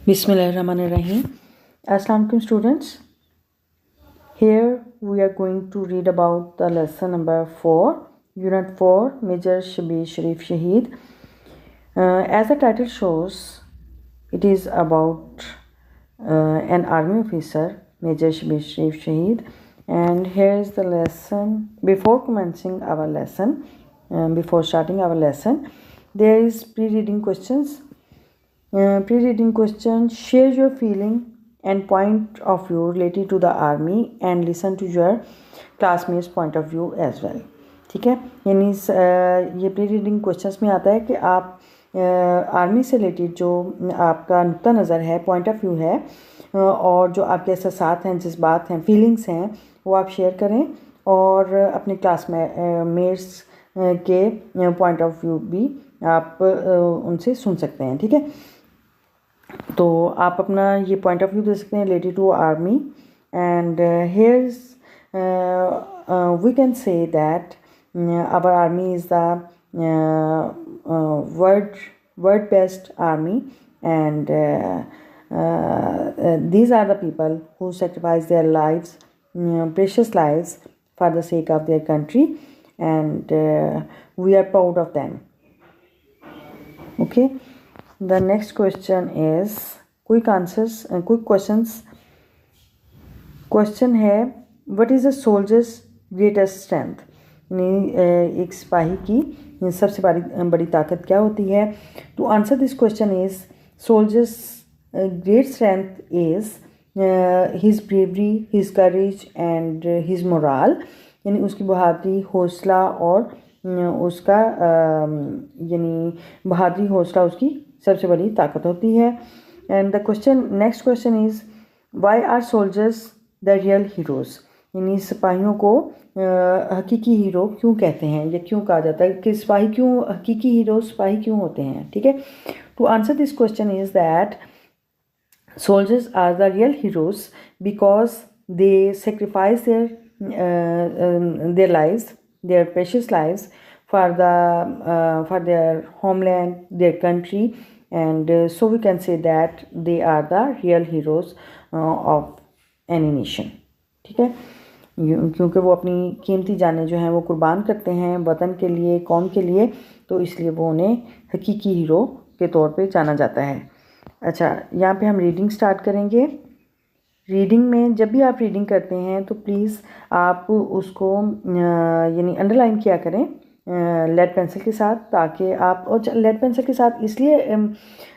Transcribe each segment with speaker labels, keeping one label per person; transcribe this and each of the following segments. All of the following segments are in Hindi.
Speaker 1: Bismillahirrahmanirrahim. Assalamu alaikum students. Here we are going to read about the lesson number 4, Unit 4, Major Shabir Sharif Shaheed. As the title shows, it is about an army officer, Major Shabir Sharif Shaheed. And here is the lesson. Before commencing our lesson, before starting our lesson, there is pre-reading questions. Pre-reading questions: share your feeling and point of view related to the army and listen to your classmates point of view as well. ठीक है, यानी ये प्री रीडिंग क्वेश्चंस में आता है कि आप आर्मी से रिलेटेड जो आपका नुक्ता नज़र है, पॉइंट ऑफ व्यू है, और जो आपके एहसासात हैं, जज्बात हैं, फीलिंग्स हैं, वो आप शेयर करें और अपने क्लास में मेट्स के पॉइंट ऑफ व्यू भी आप उनसे सुन सकते हैं. ठीक है, तो आप अपना ये पॉइंट ऑफ व्यू दे सकते हैं related to army. And here's we can say that our army is the world best army, and these are the people who sacrifice their lives, precious lives, for the sake of their country, and we are proud of them. Okay, the next question is quick answers and quick questions. Question है, what is a soldier's greatest strength? यानी एक सिपाही की सबसे बड़ी ताकत क्या होती है? To answer this question is, soldier's great strength is his bravery, his courage and his morale. यानी उसकी बहादुरी, हौसला और उसका यानी बहादुरी, हौसला उसकी सबसे बड़ी ताकत होती है. And the question, next question is, why are soldiers the real heroes? यानी सिपाहियों को हकीकी हीरो क्यों कहते हैं, या क्यों कहा जाता है कि सिपाही क्यों हकीकी हीरो सिपाही क्यों होते हैं? ठीक है, to answer this question is that soldiers are the real heroes because they sacrifice their lives, their precious lives, for their homeland, their country, and so we can say that they are the real heroes of any nation. ठीक है, क्योंकि वो अपनी कीमती जानें जो हैं वो कुर्बान करते हैं वतन के लिए, कौम के लिए, तो इसलिए वो उन्हें हकीकी हीरो के तौर पे जाना जाता है. अच्छा, यहाँ पे हम रीडिंग स्टार्ट करेंगे. रीडिंग में जब भी आप रीडिंग करते हैं तो प्लीज़ आप उसको यानी अंडरलाइन किया करें लेड पेंसिल के साथ, ताकि आप, और लेड पेंसिल के साथ इसलिए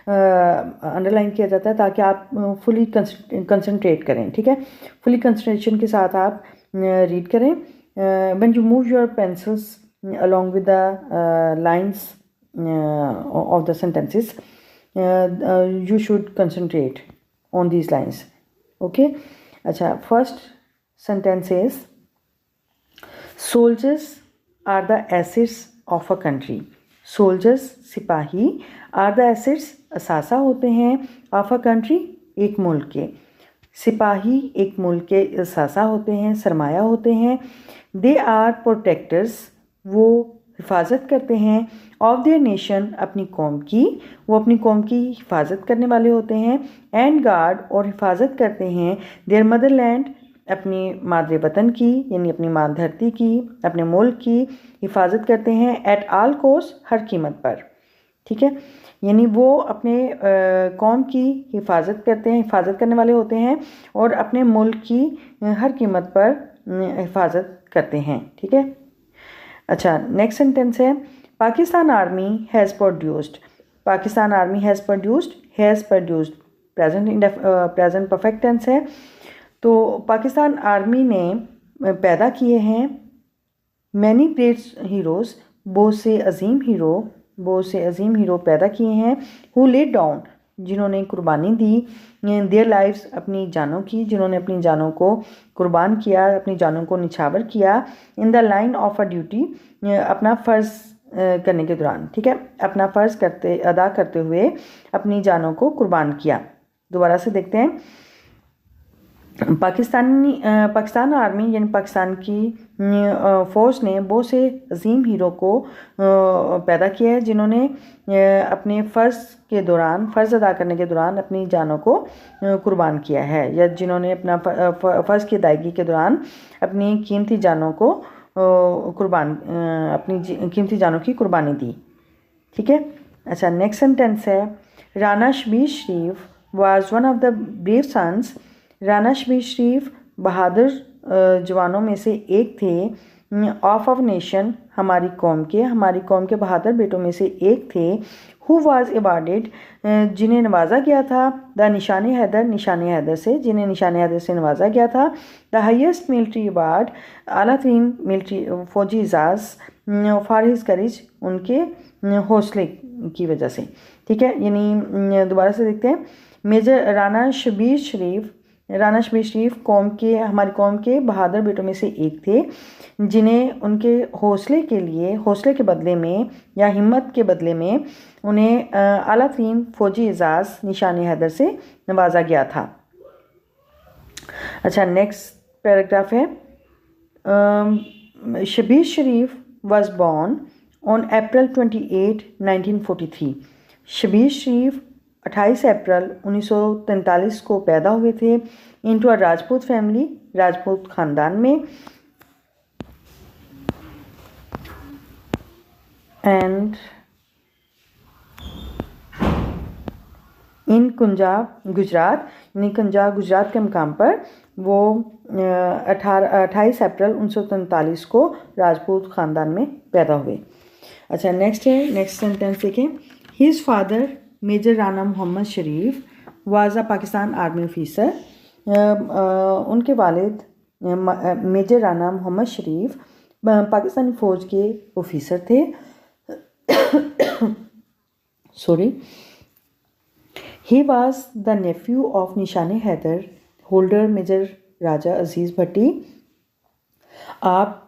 Speaker 1: अंडरलाइन किया जाता है ताकि आप फुली कंसंट्रेट करें. ठीक है, फुली कंसंट्रेशन के साथ आप रीड करें. When you move your pencils along with the lines of the sentences, you should concentrate on these lines. Okay, अच्छा, first sentence is, soldiers are the assets of a country. soldiers सिपाही are the assets असासा होते हैं of a country एक मुल्क के. सिपाही एक मुल्क के असासा होते हैं, सरमाया होते हैं. they are protectors, वो हिफाजत करते हैं. ऑफ देयर नेशन, अपनी कौम की, वो अपनी कौम की हिफाजत करने वाले होते हैं. एंड गार्ड, और हिफाजत करते हैं देयर मदरलैंड, अपनी मादरे वतन की, यानी अपनी माँ धरती की, अपने मुल्क की हिफाजत करते हैं. एट ऑल कॉस्ट, हर कीमत पर. ठीक है, यानी वो अपने कौम की हिफाजत करते हैं, हिफाजत करने वाले होते हैं, और अपने मुल्क की हर कीमत पर हिफाजत करते हैं. ठीक है, अच्छा, नेक्स्ट सेंटेंस है, Pakistan army has produced. Pakistan army has produced present perfect tense है. तो पाकिस्तान आर्मी ने पैदा किए हैं मैनी ग्रेट हीरोज़, बहुत से अजीम हीरो पैदा किए हैं. हु लेड डाउन, जिन्होंने कुर्बानी दी. देयर लाइव्स, अपनी जानों की, जिन्होंने अपनी जानों को कुर्बान किया, अपनी जानों को निछावर किया. In the line of a duty, अपना फ़र्ज़ करने के दौरान. ठीक है, अपना फ़र्ज़ अदा करते हुए अपनी जानों को कुर्बान किया. दोबारा से देखते हैं. पाकिस्तान आर्मी यानी पाकिस्तान की फ़ौज ने बहुत से अजीम हीरो को पैदा किया है जिन्होंने अपने फ़र्ज़ अदा करने के दौरान अपनी जानों को कुर्बान किया है, या जिन्होंने अपना फ़र्ज़ की अदायगी के दौरान अपनी कीमती जानों को अपनी कीमती जानों की कुर्बानी दी। ठीक है। अच्छा, नेक्स्ट सेंटेंस है, Rana Shabbir Sharif was one of the brave sons. Rana Shabbir Sharif बहादुर जवानों में से एक थे। ऑफ ऑफ नेशन, हमारी कौम के बहादुर बेटों में से एक थे। हु वाज अवार्डेड, जिन्हें नवाजा गया था। द निशान हैदर से, जिन्हें निशान हैदर से नवाजा गया था। द हाईएस्ट मिलिट्री अवार्ड, आला तरीन मिलिट्री फौजी एजाज़ फॉर हिज करेज, उनके हौसले की वजह से। ठीक है, यानी दोबारा से देखते हैं। मेजर राना शबीर शरीफ हमारी कौम के बहादुर बेटों में से एक थे, जिन्हें उनके हौसले के बदले में या हिम्मत के बदले में उन्हें आला तरीन फौजी एजाज़ निशान हैदर से नवाजा गया था। अच्छा, नेक्स्ट पैराग्राफ है, Shabbir Sharif was born on April 28, 1943। Shabbir Sharif 28 April 1943 को पैदा हुए थे। Into a Rajput family, Rajput ख़ानदान में। एंड इन कुंजाब गुजरात, यानी गुजरात के मुकाम पर वो 28 अप्रैल 1943 को राजपूत ख़ानदान में पैदा हुए। अच्छा, नेक्स्ट सेंटेंस देखें। His father major Rana Mohammad Sharif was a Pakistan army officer. उनके वालिद मेजर राना मोहम्मद शरीफ पाकिस्तानी फ़ौज के ऑफिसर थे। Sorry, he was the nephew of Nishan Haider holder major Raja Aziz Bhatti. आप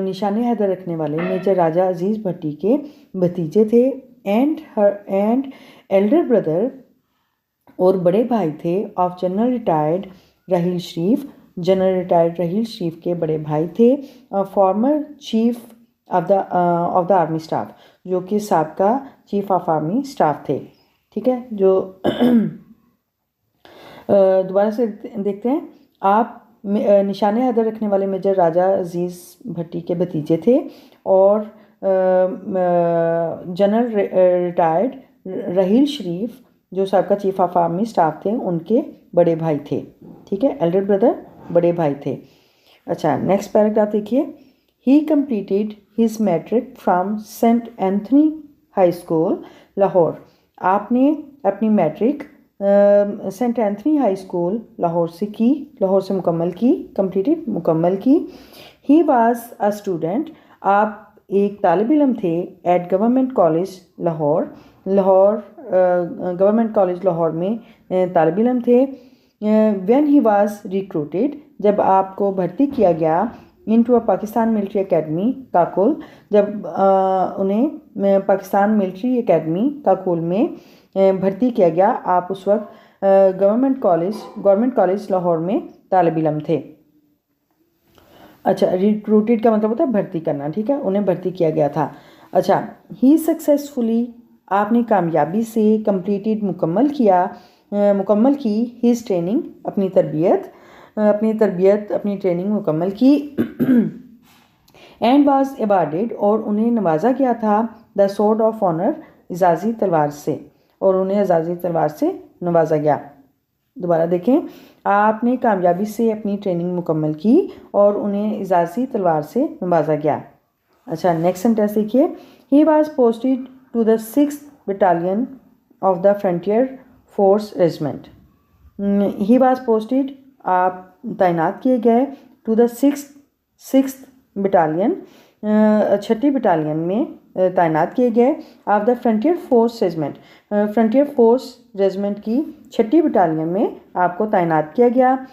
Speaker 1: निशान हैदर रखने वाले मेजर राजा अजीज़ भट्टी के भतीजे थे। एंड एल्डर ब्रदर, और बड़े भाई थे, ऑफ जनरल रिटायर्ड राहील शरीफ के बड़े भाई थे। Former chief of the army staff, जो कि साबका चीफ ऑफ आर्मी स्टाफ थे। ठीक है, जो दोबारा से देखते हैं। आप निशान हैदर रखने वाले मेजर राजा अजीज़ भट्टी के भतीजे थे और जनरल रिटायर्ड राहील शरीफ, जो साबका चीफ ऑफ आर्मी स्टाफ थे, उनके बड़े भाई थे। ठीक है, एल्डर ब्रदर, बड़े भाई थे। अच्छा, नेक्स्ट पैराग्राफ देखिए। He completed his matric from saint Anthony high school Lahore. आपने अपनी matric saint Anthony high school Lahore से मुकम्मल की। ही वाज अ स्टूडेंट, आप एक तालिब इल्म थे। Eight government college Lahore government college Lahore में तालिब इल्म थे। व्हेन ही वाज रिक्रूटेड, जब आपको भर्ती किया गया। Into a Pakistan military academy Kakul, जब उन्हें पाकिस्तान मिलिट्री एकेडमी काकुल में भर्ती किया गया। आप उस वक्त गवर्नमेंट कॉलेज लाहौर में तालिब इल्म थे। अच्छा, रिक्रूटेड का मतलब होता है भर्ती करना। ठीक है, उन्हें भर्ती किया गया था। अच्छा, ही सक्सेसफुली, आपने कामयाबी से कंप्लीटेड मुकम्मल की हिज ट्रेनिंग, अपनी ट्रेनिंग मुकम्मल की। एंड वाज अवार्डेड, और उन्हें नवाजा गया था। द स्वॉर्ड ऑफ ऑनर, एजाज़ी तलवार से, और उन्हें एजाज़ी तलवार से नवाजा गया। दोबारा देखें। आपने कामयाबी से अपनी ट्रेनिंग मुकम्मल की और उन्हें एजाज़ी तलवार से नवाजा गया। अच्छा, नेक्स्ट सेंटेंस देखिए। He was posted to the 6th battalion of the frontier force regiment. He was posted, आप तैनात किए गए। टू द 6th बटालियन, 6ठी बटालियन में तैनात किए गए। Of the frontier force regiment, frontier force regiment की 6ठी बटालियन में आपको तैनात किया गया।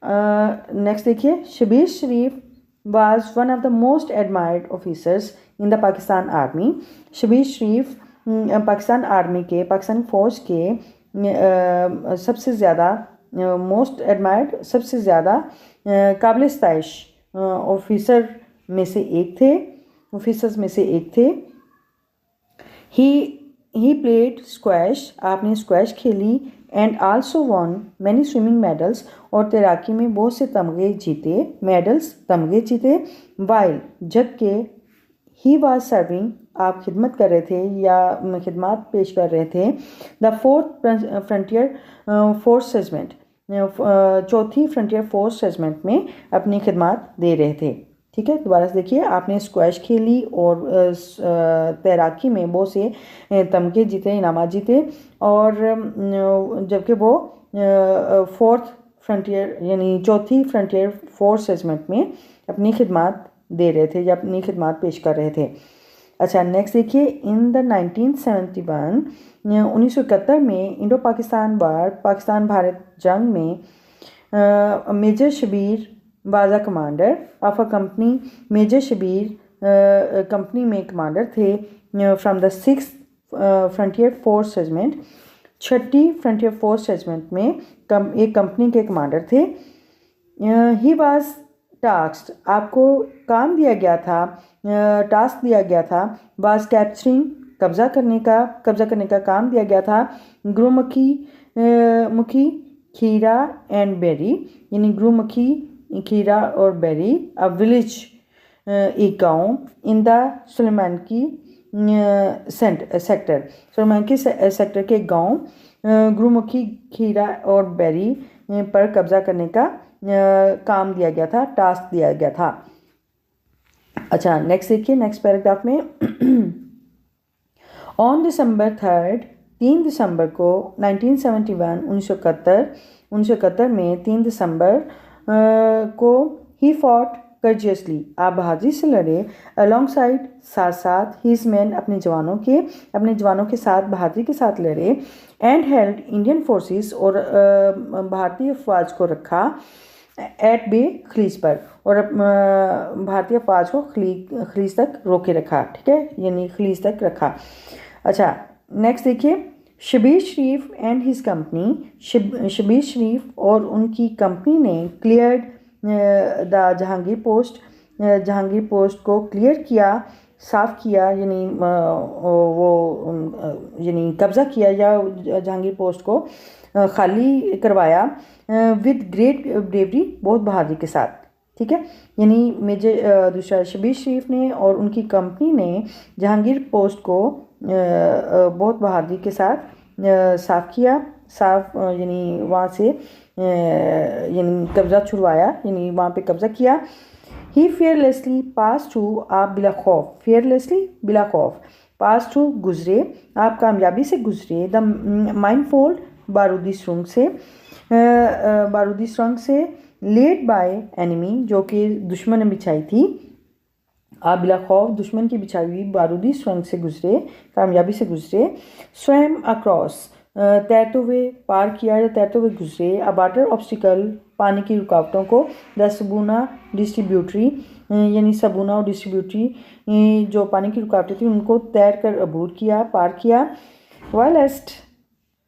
Speaker 1: नेक्स्ट देखिए। Shabbir Sharif was one of the most admired officers in the Pakistan army. Shabbir Sharif Pakistan फ़ौज के सबसे ज़्यादा मोस्ट एडमायर्ड, सबसे ज़्यादा काबिल सताइश ऑफिसर्स में से एक थे। ही प्लेड स्क्वैश, आपने स्क्वैश खेली, and also won many swimming medals, और तैराकी में बहुत से तमगे जीते। वाइल, जबकि ही वाज सर्विंग, आप खिदमत कर रहे थे या खिदमत पेश कर रहे थे, the fourth frontier force regiment, चौथी फ्रंटियर फोर्स रेजिमेंट में अपनी खिदमत दे रहे थे। ठीक है, दोबारा से देखिए, आपने स्क्वैश खेली और तैराकी में बहुत से तमगे जीते, इनामात जीते, और जबकि वो फोर्थ फ्रंटियर यानी चौथी फ्रंटियर फोर्स रेजिमेंट में अपनी खिदमत दे रहे थे या अपनी खिदमत पेश कर रहे थे। अच्छा, नेक्स्ट देखिए, इन द 1971 1971 में इंडो पाकिस्तान वार, पाकिस्तान भारत जंग में major Shabir was a commander of a company. Major Shabbir company में कमांडर थे from the 6th frontier force regiment, 6ठी फ्रंटियर फोर्स रेजिमेंट में एक कंपनी के कमांडर थे। ही वाज टास्क्ड, आपको काम दिया गया था, टास्क दिया गया था, वाज कैप्चरिंग, कब्जा करने का काम दिया गया था, गुरुमुखी, खीरा एंड बेरी, यानी गुरुमुखी, खीरा और बेरी, अ विलेज, एक गांव, in the Sulemanki sector, Sulemanki sector के गांव गुरुमुखी, खीरा और बेरी पर कब्जा करने का काम दिया गया था, टास्क दिया गया था। अच्छा, नेक्स्ट देखिए, नेक्स्ट पैराग्राफ में ऑन December 3, 3 दिसंबर को 1971 1971 में 3 दिसंबर को ही फॉट कर्जियसली, आप बहादुरी से लड़े, अलोंगसाइड, साथ हिज मैन, अपने जवानों के साथ बहादुरी के साथ लड़े, एंड हेल्ड इंडियन फोर्सेस, और भारतीय अफवाज को रखा, एट बे, खलीज पर, और भारतीय अफवाज को खलीज तक रोके रखा। ठीक है, यानी खलीज तक रखा। अच्छा, नेक्स्ट देखिए, शबीर शरीफ एंड हिज कंपनी, शबीर शरीफ और उनकी कंपनी ने क्लियर्ड द जहांगीर पोस्ट को क्लियर किया, साफ़ किया, यानी यानी कब्ज़ा किया या जहांगीर पोस्ट को खाली करवाया, विद ग्रेट ब्रेवरी, बहुत बहादुरी के साथ। ठीक है, यानी दूसरा शबीर शरीफ ने और उनकी कंपनी ने जहांगीर पोस्ट को बहुत बहादुरी के साथ साफ़ किया, यानी वहाँ से यानी कब्ज़ा छुड़वाया, यानी वहाँ पे कब्ज़ा किया। ही फेयरलेसली पास थ्रू, आप बिला खौफ, फेयरलेसली बिला खौफ, पास थ्रू गुजरे, आप कामयाबी से गुजरे, द माइनफोल्ड, बारूदी सुरंग से, लेड बाय एनिमी, जो कि दुश्मन ने बिछाई थी, आप बिला खौफ दुश्मन की बिछाई हुई बारूदी सुरंग से गुजरे, कामयाबी से गुजरे। स्वयं अक्रॉस, तैरते हुए पार किया या तैरते हुए गुजरे, अ वाटर ऑब्स्टिकल, पानी की रुकावटों को, द सबूना डिस्ट्रीब्यूटरी, यानी सबूना और डिस्ट्रीब्यूटरी जो पानी की रुकावटें थी उनको तैर कर अबूर किया, पार किया। वाइलेस्ट,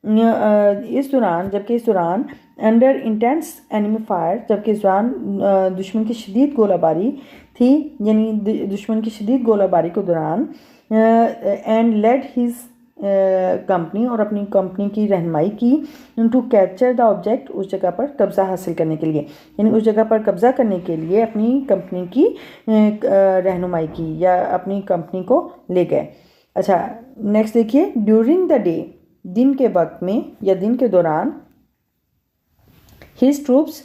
Speaker 1: इस दौरान अंडर इंटेंस एनिमी फायर, जबकि इस दौरान दुश्मन की शदीद गोलाबारी थी, यानी दुश्मन की शदीद गोलाबारी के दौरान, एंड लेड हिज कंपनी, और अपनी कंपनी की रहनुमाई की, टू कैप्चर द ऑब्जेक्ट, उस जगह पर कब्ज़ा हासिल करने के लिए, यानी उस जगह पर कब्ज़ा करने के लिए अपनी कंपनी की रहनुमाई की या अपनी कंपनी को ले गए। अच्छा, नेक्स्ट देखिए, ड्यूरिंग द डे, दिन के वक्त में या दिन के दौरान, हिज ट्रूप्स,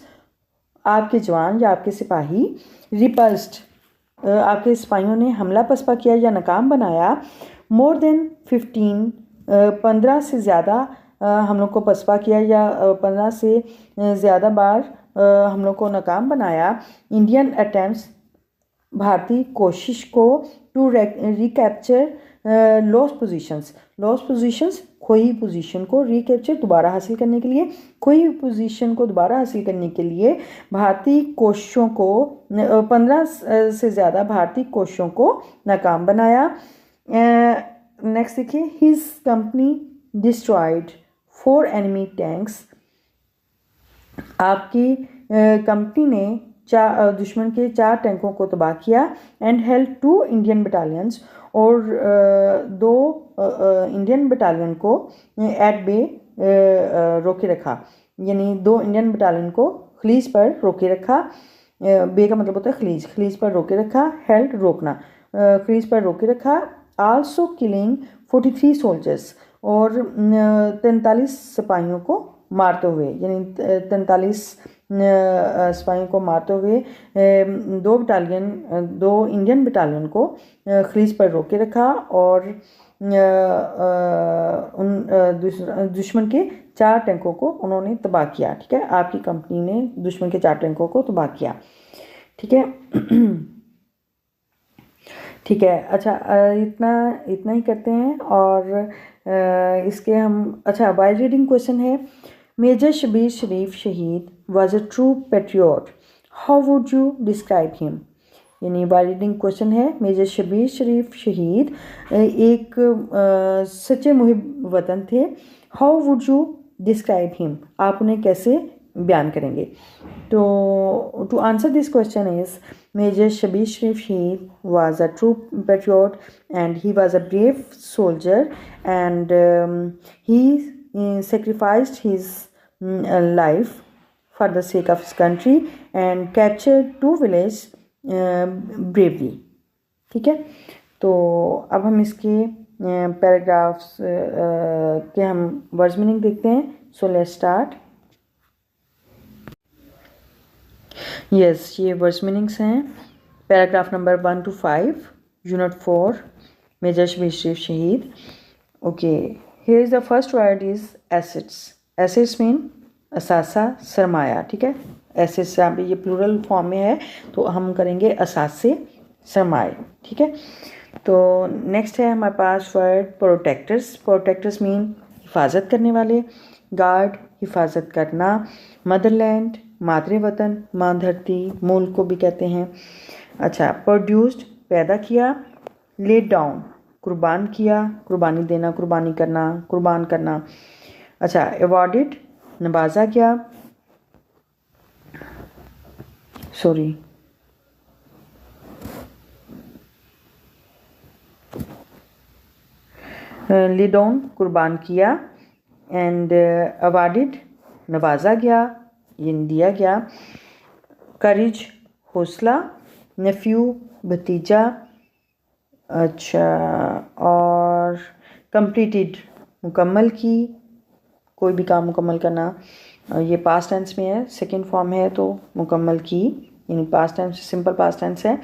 Speaker 1: आपके जवान या आपके सिपाही, रिपल्स्ड, आपके सिपाहियों ने हमला पसपा किया या नाकाम बनाया, मोर देन 15 से ज़्यादा हमलों को पसपा किया या 15 से ज़्यादा बार हमलों को नाकाम बनाया। इंडियन अटैम्प्ट्स, भारतीय कोशिश को, टू रिकैप्चर लॉस्ट पोजीशंस, खोई पोजीशन को, रिकैप्चर दोबारा हासिल करने के लिए, खोई पोजीशन को दोबारा हासिल करने के लिए भारतीय कोशिशों को 15 से ज़्यादा भारतीय कोशिशों को नाकाम बनाया। नेक्स्ट देखिए, his company destroyed 4 enemy tanks, आपकी कंपनी ने दुश्मन के 4 टैंकों को तबाह किया एंड हेल्ड 2 इंडियन बटालियंस, और 2 इंडियन बटालियन को एट बे रोके रखा, यानी 2 इंडियन बटालियन को खलीज पर रोके रखा। बे का मतलब होता है खलीज, खलीज पर रोके रखा, हेल्ड रोकना, खलीज पर रोके रखा। आल्सो किलिंग 43 सोल्जर्स, और 43 सिपाहियों को मारते हुए, यानी 43 सिपाहियों को मारते हुए 2 इंडियन बटालियन को खलीज पर रोके रखा, और उन दुश्मन के 4 टैंकों को उन्होंने तबाह किया। ठीक है, आपकी कंपनी ने दुश्मन के 4 टैंकों को तबाह किया। ठीक है ठीक है। अच्छा, इतना ही करते हैं, और इसके हम अच्छा वाइल रीडिंग क्वेश्चन है। Major Shabbir Sharif Shaheed was a true patriot, how would you describe him? यानी वाइल रीडिंग क्वेश्चन है, मेजर शबीर शरीफ शहीद एक सच्चे मुहिब वतन थे, how would you describe him? आप उन्हें कैसे बयान करेंगे? तो to answer this question is Major Shabir Sharif Shaheed was a true patriot, and he was a brave soldier, and he sacrificed his life for the sake of his country and captured 2 villages bravely. ठीक है, तो अब हम इसके पैराग्राफ्स के हम वर्ड्स मीनिंग देखते हैं। So let's start. यस, ये वर्ड्स मीनिंग्स हैं। Paragraph number 1 to 5, unit 4, major Shabbir Sharif शहीद। Okay, here is the first word is assets. Assets mean असासा, सरमाया। ठीक है, एसेट्स यहाँ पे ये प्लूरल फॉर्म में है, तो हम करेंगे असासे, सरमाए। ठीक है, तो नेक्स्ट है हमारे पास वर्ड प्रोटेक्टर्स। प्रोटेक्टर्स मीन हिफाजत करने वाले, गार्ड हिफाजत करना, मदरलैंड मातृ वतन, माँ धरती, मूल को भी कहते हैं। अच्छा, प्रोड्यूस्ड पैदा किया, लेड डाउन कुर्बान किया, कुर्बानी देना, कुर्बानी करना, कुर्बान करना। अच्छा, अवॉर्डेड नवाजा गया, सॉरी लेड डाउन कुर्बान किया, एंड अवॉर्डेड नवाजा गया, ये दिया गया। करेज हौसला, नेफ्यू भतीजा। अच्छा, और कंप्लीटेड मुकम्मल की, कोई भी काम मुकम्मल करना, ये पास्ट टेंस में है, सेकंड फॉर्म है, तो मुकम्मल की यानी past tense, simple past tense है।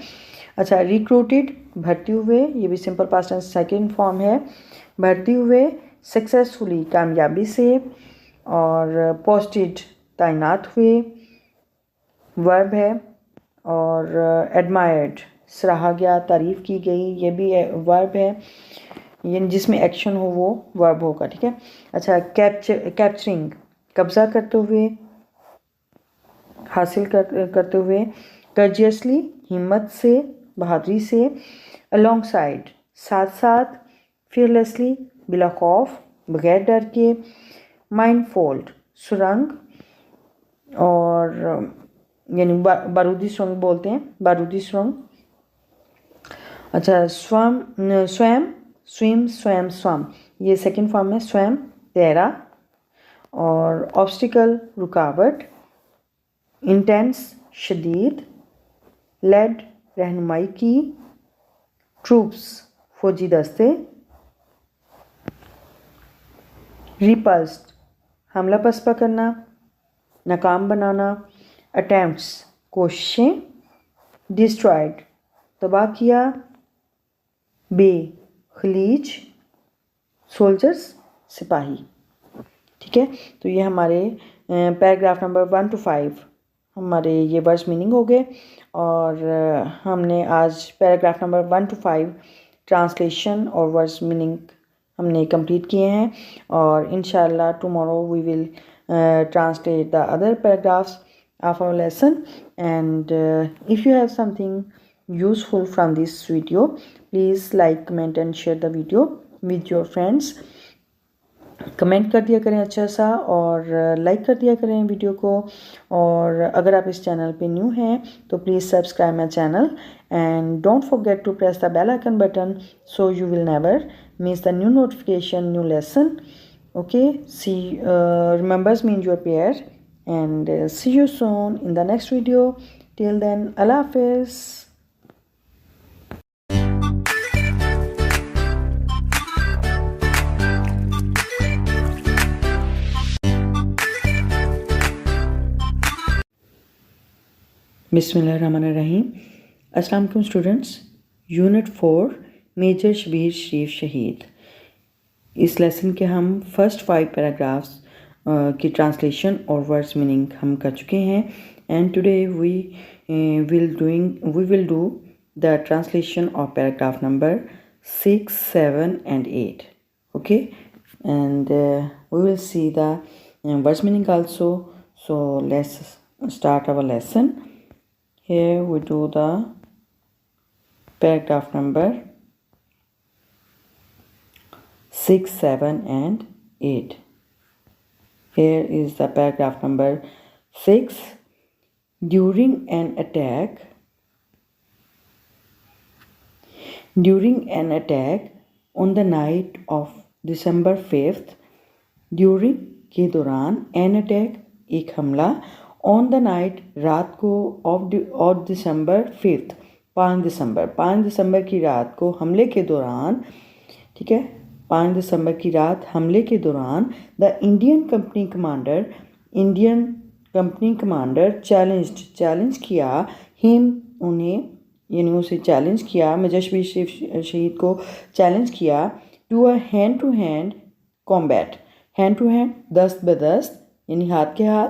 Speaker 1: अच्छा, रिक्रूटेड भर्ती हुए, ये भी simple past tense second form है, भर्ती हुए। सक्सेसफुली कामयाबी से, और पोस्टेड तैनात हुए, वर्ब है। और एडमायर्ड सराहा गया, तारीफ़ की गई, ये भी वर्ब है, यानी जिसमें एक्शन हो वो वर्ब होगा। ठीक है, अच्छा, कैप्चरिंग कब्ज़ा करते हुए, हासिल करते हुए। कर्जियसली हिम्मत से, बहादुरी से। अलोंगसाइड साथ साथ। फियरलेसली बिला खौफ, बगैर डर के। माइनफोल्ड सुरंग, और यानी बारूदी सुरंग बोलते हैं, बारूदी सुरंग। अच्छा, स्वयं स्विम, स्वयं स्वम, ये सेकंड फॉर्म है, स्वयं तैरा। और ऑब्स्टिकल रुकावट। इंटेंस शदीद। लेड रहनुमाई की। ट्रूप्स फौजी दस्ते। रिपल्स्ड हमला पसपा करना, नाकाम बनाना। अटैम्प्ट्स कोशिशें। डिस्ट्रॉयड तबाह किया। बे खलीज, सोल्जर्स सिपाही। ठीक है, तो ये हमारे पैराग्राफ नंबर 1 to 5 हमारे ये वर्ड्स मीनिंग हो गए, और हमने आज पैराग्राफ नंबर 1 to 5 ट्रांसलेशन और वर्ड्स मीनिंग हमने कंप्लीट किए हैं, और इंशाल्लाह tomorrow we will translate the other paragraphs of our lesson. And if you have something useful from this video, please like, comment and share the video with your friends. Comment कर दिया करें अच्छा सा, और लाइक कर दिया करें वीडियो को। और अगर आप इस चैनल पे न्यू हैं तो please subscribe my channel and don't forget to press the bell icon button so you will never miss the new notification, new lesson. Okay, she remembers me in your prayer, and see you soon in the next video. Till then, Allah Hafiz. बिस्मिल्लाहिर्रहमानिर्रहीम। अस्सलाम वालेकुम students. Unit 4 major Shabbir Sharif Shaheed. इस लेसन के हम फर्स्ट 5 पैराग्राफ्स की ट्रांसलेशन और वर्ड्स मीनिंग हम कर चुके हैं, and today we will do the translation of paragraph number 6, 7 and 8. Okay, and we will see the words meaning also. So let's start our lesson. Here we do the paragraph number 6, 7 and 8. Here is the paragraph number 6. During an attack on the night of December 5th, during के दौरान, an attack एक हमला, on the night रात को, of December 5th 5 दिसंबर की रात को हमले के दौरान, ठीक है, 5 दिसंबर की रात हमले के दौरान, the Indian company commander challenge किया हिम उन्हें, यानी उसे चैलेंज किया, मेजर शबीर शहीद को चैलेंज किया, to a hand to hand combat, hand to hand दस्त बदस्त यानी हाथ के हाथ,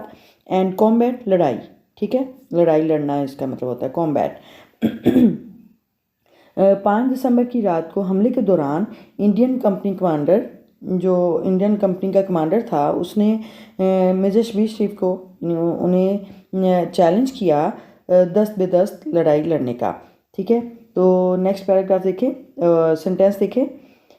Speaker 1: एंड कॉम्बैट लड़ाई, ठीक है, लड़ाई लड़ना इसका मतलब होता है कॉम्बैट। 5 दिसंबर की रात को हमले के दौरान इंडियन कंपनी कमांडर, जो इंडियन कंपनी का कमांडर था, उसने मेजर शबीर शरीफ को, उन्हें चैलेंज किया दस्त बेदस्त लड़ाई लड़ने का, ठीक है। तो नेक्स्ट पैराग्राफ देखें, सेंटेंस देखें।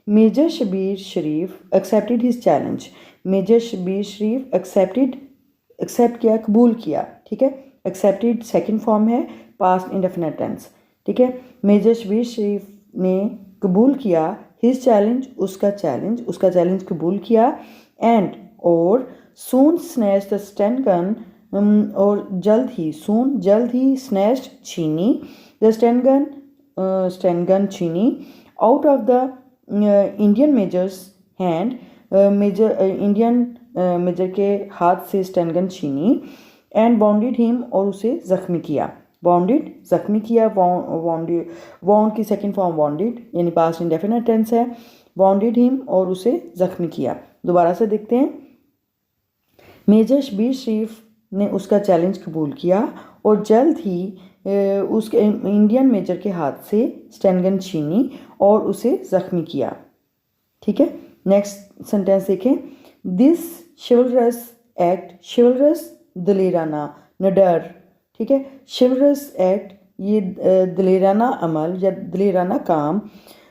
Speaker 1: Major Shabbir Sharif accepted his challenge, major Shabbir Sharif accept किया, कबूल किया, ठीक है। एक्सेप्टेड सेकंड फॉर्म है, पास्ट इंडेफिनिट टेंस, ठीक है। मेजर शबीर शरीफ ने कबूल किया, हिज चैलेंज उसका चैलेंज कबूल किया, एंड और soon snatch the stand gun, और जल्द ही स्नैच्ड छीनी, द स्टैंड गन छीनी, out of the Indian major's hand, Indian major के हाथ से स्टैंड गन छीनी, एंड बाउंडेड हिम और उसे जख्मी किया, वाउंड की सेकंड फॉर्म वाउंडेड यानी पास्ट इंडेफिनिट टेंस है, वाउंडेड हिम और उसे जख्मी किया। दोबारा से देखते हैं। मेजर शबीर शरीफ ने उसका चैलेंज कबूल किया और जल्द ही उसके इंडियन मेजर के हाथ से स्टैंड गन छीनी और उसे जख्मी किया, ठीक है। नेक्स्ट सेंटेंस देखें। दिस शिवलरस दलेराना निडर, ठीक है। शिवलरस एक्ट ये दलेराना अमल या दलेराना काम,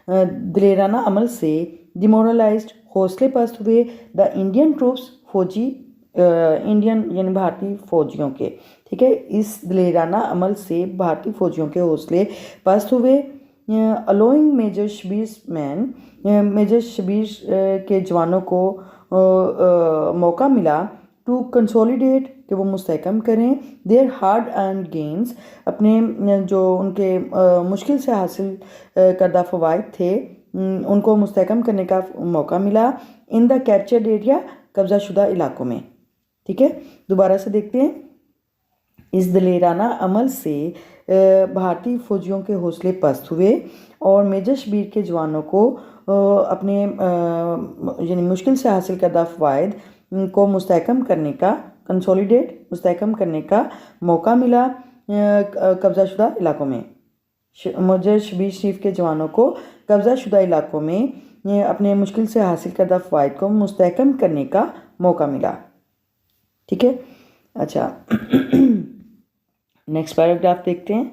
Speaker 1: दलेराना अमल से डिमोरलाइज्ड हौसले पस्त हुए द इंडियन ट्रूप्स, फौजी इंडियन यानी भारतीय फौजियों के, ठीक है। इस दलेराना अमल से भारतीय फौजियों के हौसले पस्त हुए। अलोइंग मेजर शबीर के जवानों को मौका मिला टू कंसोलिडेट कि वो मुस्तहकम करें देयर हार्ड अर्न गेन्स, अपने जो उनके मुश्किल से हासिल करदा फ़वाइद थे उनको मुस्तहकम करने का मौका मिला, इन द कैप्चर्ड एरिया कब्जा शुदा इलाकों में, ठीक है। दोबारा से देखते हैं। इस दलेराना अमल से भारतीय फौजियों के हौसले पस्त हुए और मेजर शबीर के जवानों को अपने यानी मुश्किल से हासिल करदा फ़वाइद को मुस्तहकम करने का, कंसोलिडेट मुस्तहकम करने का मौका मिला कब्जा शुदा इलाकों में। मेजर शबीर शरीफ के जवानों को कब्जा शुदा इलाकों में अपने मुश्किल से हासिल करदा फ़वाइद को मुस्तहकम करने का मौका मिला, ठीक है। अच्छा नेक्स्ट पैराग्राफ देखते हैं,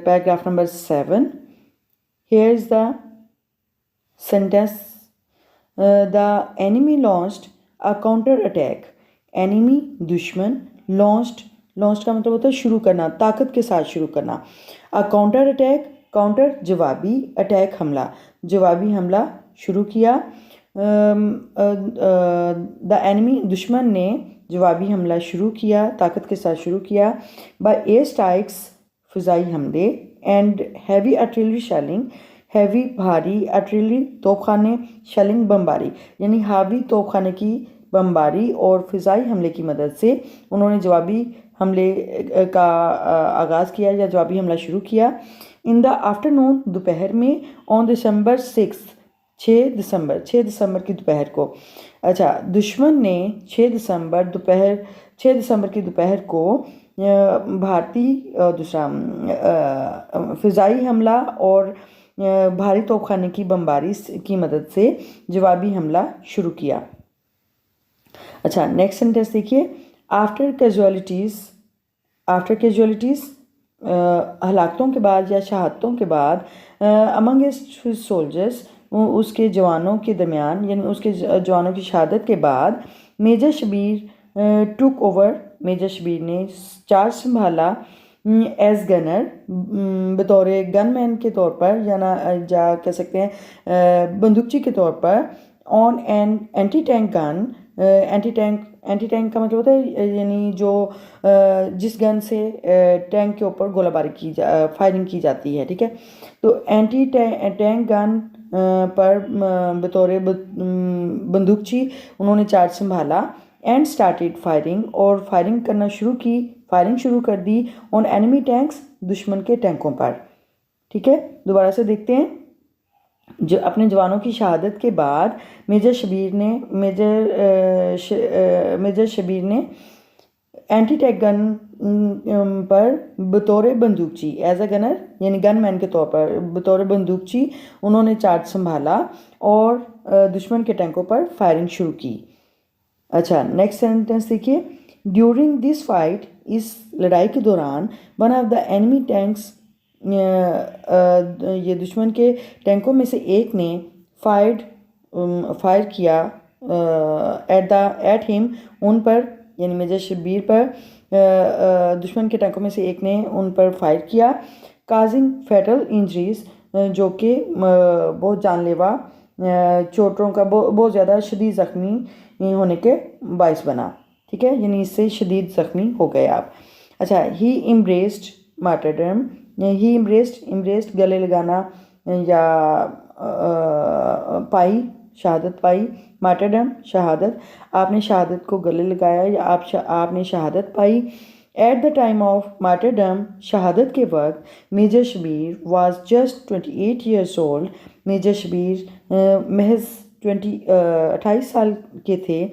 Speaker 1: paragraph number 7। Here is the sentence the enemy launched a counter attack. Enemy दुश्मन, लॉन्च्ड का मतलब होता है शुरू करना, ताकत के साथ शुरू करना। अ काउंटर अटैक, काउंटर जवाबी, अटैक हमला, जवाबी हमला शुरू किया। द एनिमी दुश्मन ने जवाबी हमला शुरू किया, ताकत के साथ शुरू किया। बाय एयर स्ट्राइक्स, फ़िज़ाई हमले, and heavy artillery shelling, heavy भारी, आर्टिलरी तोपखाने, शेलिंग बमबारी, यानी हावी तोपखाने की बमबारी और फ़िज़ाई हमले की मदद से उन्होंने जवाबी हमले का आगाज़ किया या जवाबी हमला शुरू किया। इन द आफ्टरनून, दोपहर में, ऑन December 6, 6 दिसंबर की दोपहर को। अच्छा, दुश्मन ने 6 दिसंबर की दोपहर को भारतीय दूसरा फ़िज़ाई हमला और भारी तोपखाने की बमबारी की मदद से जवाबी हमला शुरू किया। अच्छा, नेक्स्ट सेंटेंस देखिए। आफ्टर कैजुअलिटीज़, हलाकतों के बाद या शहादतों के बाद, अमंग हिज सोल्जर्स, उसके जवानों के दरमियान, यानी उसके जवानों की शहादत के बाद, major Shabbir took over, major Shabbir ने चार्ज संभाला, एज गनर, बतौर गनमैन के तौर पर, या कह सकते हैं बंदूकची के तौर पर, on an anti tank gun. Anti tank का मतलब होता है यानी जो जिस गन से टैंक के ऊपर गोलाबारी फायरिंग की जाती है, ठीक है। तो एंटी टैंक गन पर बतौर बंदूकची उन्होंने चार्ज संभाला। एंड स्टार्टेड फायरिंग, और फायरिंग शुरू कर दी, ऑन एनिमी टैंक्स, दुश्मन के टैंकों पर, ठीक है। दोबारा से देखते हैं। जो अपने जवानों की शहादत के बाद मेजर शबीर ने एंटी टैंक गन पर बतौर बंदूकची, एज अ गनर यानी गनमैन के तौर पर, बतौर बंदूकची उन्होंने चार्ज संभाला और दुश्मन के टैंकों पर फायरिंग शुरू की। अच्छा, नेक्स्ट सेंटेंस देखिए। ड्यूरिंग दिस फाइट, इस लड़ाई के दौरान, one of the enemy tanks, ये दुश्मन के टैंकों में से एक ने फायर किया एट हिम, उन पर, यानी मेजर शबीर पर, दुश्मन के टैंकों में से एक ने उन पर फायर किया। काजिंग फैटल इंजरीज, जो कि बहुत जानलेवा चोटों का, बहुत ज़्यादा शदीद ज़ख्मी होने के बायस बना, ठीक है, यानी इससे शदीद ज़ख्मी हो गए आप। अच्छा, ही इम्ब्रेस्ड मार्टरडम, ही इम्ब्रेस्ड गले लगाना या पाई, शहादत पाई, मार्टरडम शहादत, आपने शहादत को गले लगाया या आपने शहादत पाई। At the time of martyrdom, शहादत के वक्त, major Shabir was just 28 years old, major Shabir महज 28 साल के थे।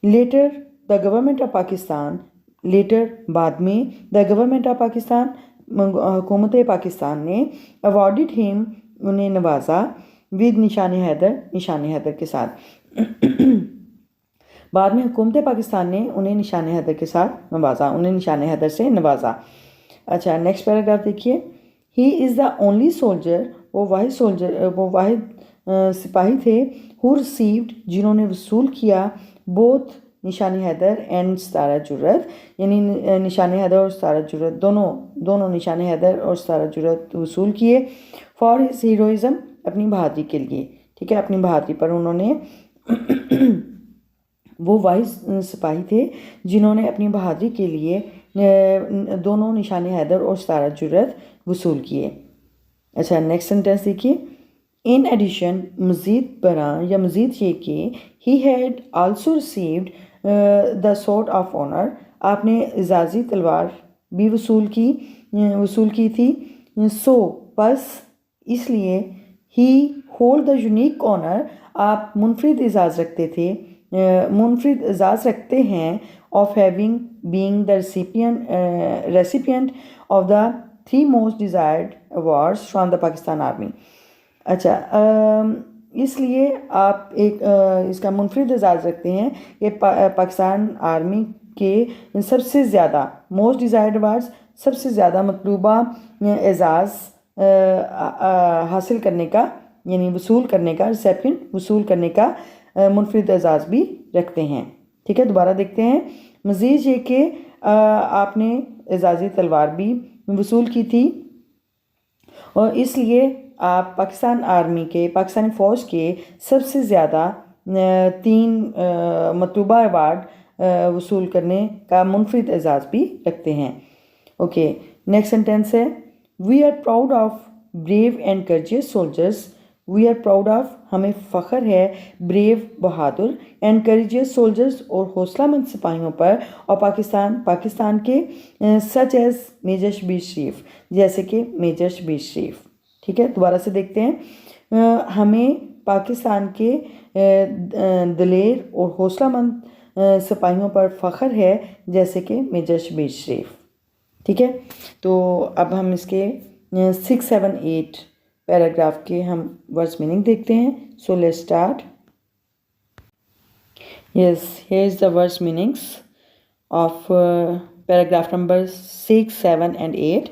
Speaker 1: Later the government of Pakistan, later बाद में, द गवर्नमेंट ऑफ पाकिस्तान, हुकूमत पाकिस्तान ने, अवॉर्डेड हिम, उन्हें नवाजा, विद निशान हैदर के साथ। बाद में हुकूमत पाकिस्तान ने उन्हें निशान हैदर के साथ नवाजा, उन्हें निशान हैदर से नवाजा। अच्छा, नेक्स्ट पैराग्राफ देखिए। He is the only soldier, वो वाहिद सिपाही थे, हु रिसीव्ड, जिन्होंने वसूल किया, बोथ निशान हैदर एंड सितारा जुर्रत, यानी निशान हैदर और सितारा जुर्रत, दोनों निशान हैदर और सितारा जुर्रत वसूल किए। फॉर हिज हीरोइज़म, अपनी बहादुरी के लिए, ठीक है, अपनी बहादुरी पर उन्होंने वो वाहिद सिपाही थे जिन्होंने अपनी बहादुरी के लिए दोनों निशान हैदर और सितारा जुर्रत वसूल किए। अच्छा, नेक्स्ट सेंटेंस देखिए। इन एडिशन, मज़ीद बरा या मज़ीद ये कि, he had also received the sword of honour, आपने इजाज़ी तलवार भी वसूल की थी। सो बस इसलिए, ही होल्ड द यूनिक ऑनर, आप मुनफरिद एजाज़ रखते हैं, of having being the recipient of the 3 most desired awards from the Pakistan army. अच्छा, इसलिए आप इसका मुनफरिद एजाज़ रखते हैं कि पाकिस्तान आर्मी के सबसे ज़्यादा मोस्ट डिज़ायर्ड अवार्ड्स, सबसे ज़्यादा मतलूबा एजाज़ हासिल करने का यानी वसूल करने का, रिसेपिएंट वसूल करने का मुनफरिद एजाज़ भी रखते हैं। ठीक है, दोबारा देखते हैं। मज़ीद ये कि आपने एजाज़ी तलवार भी वसूल की थी और इसलिए आप पाकिस्तान आर्मी के, पाकिस्तानी फ़ौज के सबसे ज़्यादा 3 मतलूबा अवार्ड वसूल करने का मुनफरिद एजाज़ भी रखते हैं। ओके, नेक्स्ट सेंटेंस है, we are proud of brave and courageous soldiers. We are proud of, हमें फ़ख्र है, ब्रेव बहादुर, एंड करेजियस सोल्जर्स और हौसलामंद सिपाहियों पर, और पाकिस्तान के such as major Shabbir Sharif, जैसे कि मेजर शबीर शरीफ। ठीक है, दोबारा से देखते हैं। हमें पाकिस्तान के दलेर और हौसलामंद सिपाहियों पर फ़ख्र है, जैसे कि मेजर शबीर शरीफ। ठीक है, तो अब हम इसके 6, 7, 8 पैराग्राफ के हम वर्ड्स मीनिंग देखते हैं। So let's start. Yes, here is the words meanings of paragraph number 6, 7 and 8,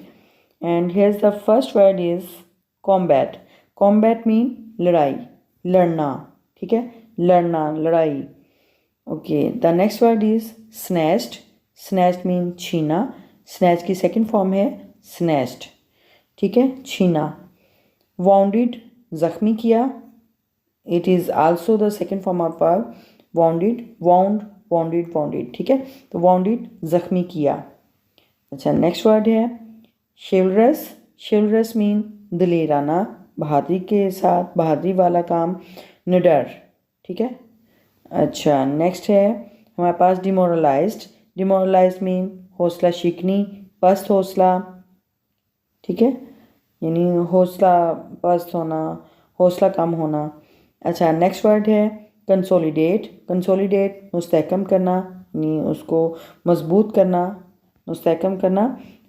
Speaker 1: and here's the first word is combat. Combat mean लड़ाई, लड़ना। ठीक है, लड़ना, लड़ाई। Okay, the next word is snatched. snatched mean छीना। snatch की सेकंड फॉर्म है snatched। ठीक है, छीना। wounded, जख्मी किया। It is also the second form of verb wounded, wound, wounded, wounded। ठीक है, तो wounded जख्मी किया। अच्छा, नेक्स्ट वर्ड है chivalrous. chivalrous मीन दलेराना, बहादुरी के साथ, बहादुरी वाला काम, निडर। ठीक है, अच्छा, नेक्स्ट है हमारे पास डिमोरलाइज्ड. डिमोरलाइज्ड मीन हौसला शिकनी, पस्त हौसला। ठीक है, यानी हौसला पस्त होना, हौसला कम होना। अच्छा, नेक्स्ट वर्ड है कंसोलिडेट. कंसोलिडेट मुस्तहकम करना, यानी उसको मजबूत करना, मुस्तहकम करना।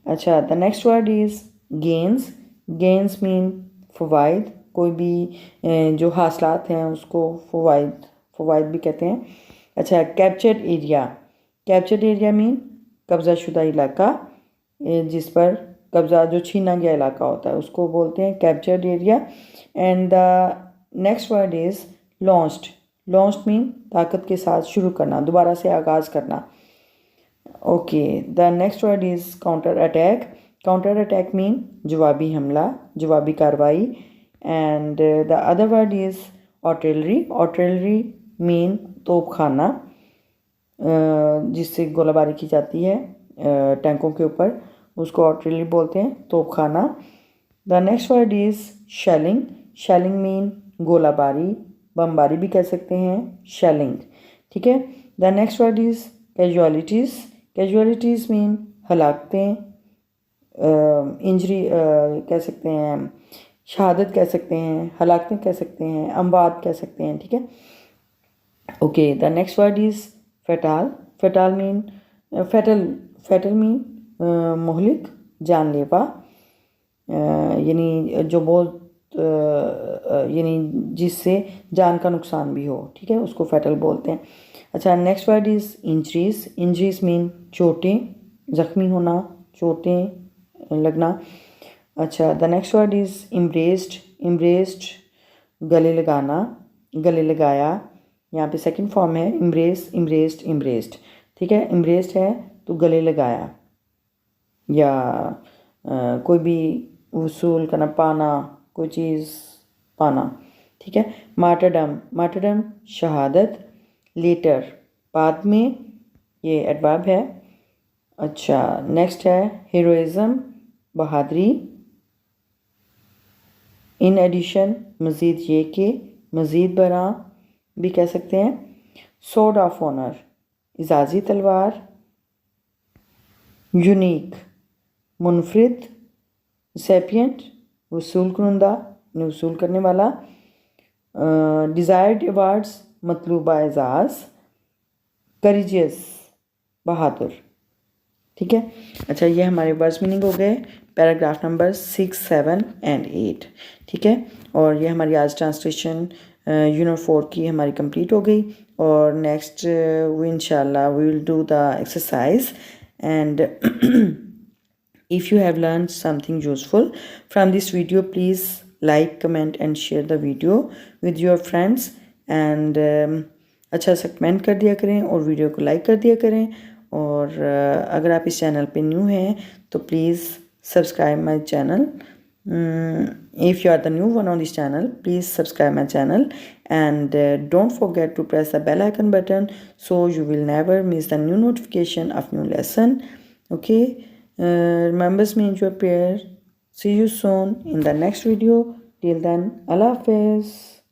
Speaker 1: अच्छा, the next word is gains. Gains mean फ़वाइद, कोई भी जो हासिलात हैं उसको फ़वाइद भी कहते हैं। अच्छा, captured area. Captured area mean कब्ज़ा शुदा इलाका, जिस पर कब्ज़ा, जो छीना गया इलाका होता है उसको बोलते हैं captured area. And the next word is launched. Launched mean ताकत के साथ शुरू करना, दोबारा से आगाज़ करना। Okay, the next word is counter attack. Counter attack mean जवाबी हमला, जवाबी कार्रवाई। And the other word is artillery. Artillery mean तोपखाना, जिससे गोलाबारी की जाती है टैंकों के ऊपर, उसको आर्टिलरी बोलते हैं, तोपखाना। The next word is shelling. Shelling mean गोलाबारी, बमबारी भी कह सकते हैं, शेलिंग। ठीक है, the next word is casualties. Casualties mean हलाकतें, इंजरी कह सकते हैं, शहादत कह सकते हैं, हलाकतें कह सकते हैं, अमवात कह सकते हैं। ठीक है, okay, the next word is fatal. Fatal mean fatal mean मोहलिक, जानलेवा, यानी जो बहुत यानी जिससे जान का नुकसान भी हो। ठीक है, उसको फैटल बोलते हैं। अच्छा, next word is injuries. Injuries mean चोटें, ज़ख्मी होना, चोटें लगना। अच्छा, the next word is embraced. Embraced गले लगाना, गले लगाया। यहाँ पे सेकंड फॉर्म है एम्ब्रेस, एम्ब्रेस्ड, एम्ब्रेस्ड। ठीक है, एम्ब्रेस्ड है तो गले लगाया, या कोई भी वसूल करना, पाना, कोई चीज़ पाना। ठीक है, मार्टरडम. मार्टरडम शहादत। लेटर बाद में, ये एडवर्ब है। अच्छा, नेक्स्ट है हीरोइज़म, बहादुरी। इन एडिशन मज़ीद ये कि, मज़ीद बरा भी कह सकते हैं। सोर्ड ऑफ ऑनर इजाज़ी तलवार। यूनिक मुनफरिद। रिसेपिएंट वसूल कुनंदा, वसूल करने वाला। डिज़ायर्ड अवार्ड्स मतलूबा एजाज़। करेजियस बहादुर। ठीक है, अच्छा, ये हमारे वर्ड्स मीनिंग हो गए पैराग्राफ नंबर 6, 7 and 8। ठीक है, और ये हमारी आज ट्रांसलेशन यूनिट 4 की हमारी कंप्लीट हो गई। और नेक्स्ट इंशाल्लाह we will do the exercise. And if you have learned something useful from this video, please like, comment and share the video with your friends and अच्छा सा कमेंट कर दिया करें और वीडियो को लाइक कर दिया करें और अगर आप इस चैनल पे न्यू हैं तो please subscribe my channel. If you are the new one on this channel, please subscribe my channel and don't forget to press the bell icon button so you will never miss the new notification of new lesson. Okay, remember me in your prayer. See you soon in the next video. Till then, Allah Hafiz.